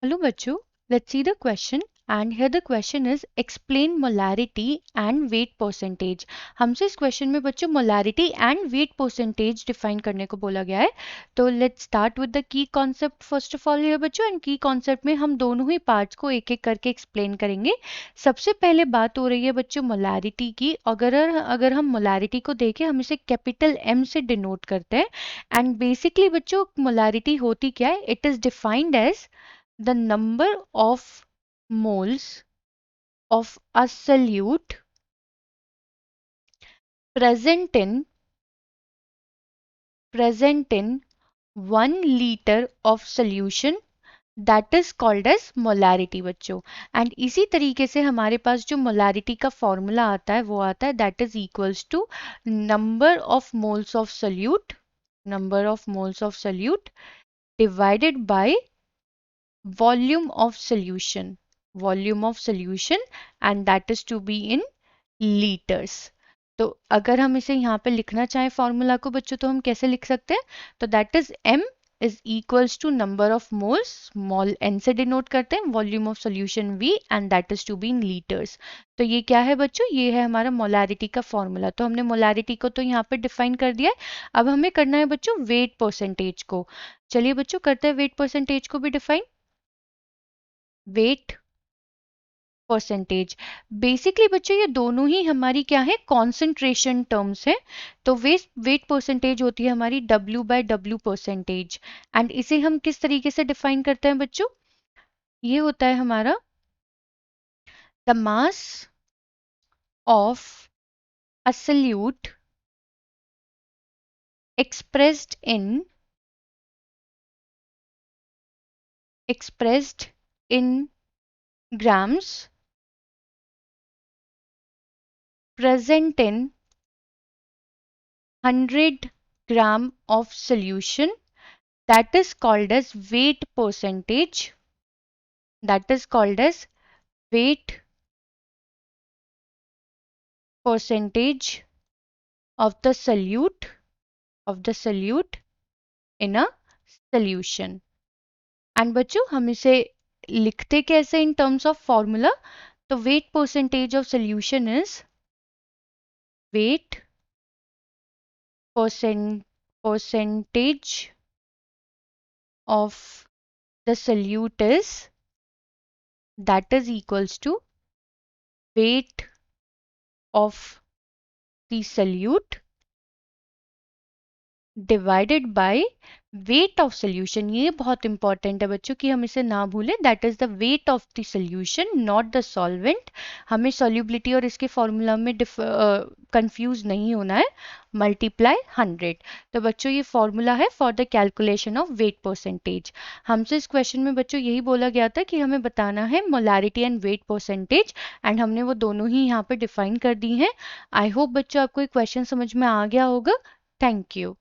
Hello बच्चों, let's see the question and here the question is explain molarity and weight percentage। हमसे इस question में बच्चों molarity and weight percentage define करने को बोला गया है। तो let's start with the key concept first of all here बच्चों, एंड की कॉन्सेप्ट में हम दोनों ही पार्ट्स को एक एक करके एक्सप्लेन करेंगे। सबसे पहले बात हो रही है बच्चों मोलारिटी की। अगर हम मोलारिटी को देखें, हम इसे कैपिटल M से डिनोट करते हैं। एंड बेसिकली बच्चों मोलारिटी होती क्या है? It is defined as the number of moles of a solute present in 1 liter of solution that is called as molarity बच्चों। एंड इसी तरीके से हमारे पास जो मोलारिटी का फॉर्मूला आता है वो आता है that is equals to number of moles of solute divided by volume of solution and that is to be in liters। तो अगर हम इसे यहाँ पे लिखना चाहें फॉर्मूला को बच्चों तो हम कैसे लिख सकते हैं? तो that is m is equals to number of moles, small n से डिनोट करते हैं, volume of solution v and that is to be in litres. तो ये क्या है बच्चों? ये है हमारा मोलारिटी का फॉर्मूला। तो हमने मोलारिटी को तो यहाँ पे डिफाइन कर दिया है। अब हमें करना है बच्चों वेट परसेंटेज को। चलिए बच्चों करते हैं वेट परसेंटेज को भी डिफाइन। वेट परसेंटेज बेसिकली बच्चों ये दोनों ही हमारी क्या है? कॉन्सेंट्रेशन टर्म्स है। तो वेट परसेंटेज होती है हमारी W/W परसेंटेज। एंड इसे हम किस तरीके से डिफाइन करते हैं बच्चों? ये होता है हमारा the mass of a solute expressed in grams present in 100 gram of solution, that is called as weight percentage, that is called as weight percentage of the solute in a solution। And बच्चों हम इसे लिखते कैसे in terms of formula? तो wait percentage of solution is wait percentage of the solute is that is equals to weight of the solute divided by weight of solution. ये बहुत important है बच्चों कि हम इसे ना भूलें। That is the weight of the solution not the solvent. हमें सॉल्युबिलिटी और इसके फॉर्मूला में कंफ्यूज नहीं होना है। मल्टीप्लाई 100। तो बच्चों ये फॉर्मूला है for the calculation of weight percentage. हमसे इस क्वेश्चन में बच्चों यही बोला गया था कि हमें बताना है molarity and wait percentage, and हमने वो दोनों ही यहाँ पे डिफाइन कर दी हैं। आई होप बच्चों आपको ये क्वेश्चन समझ में आ गया होगा। Thank you.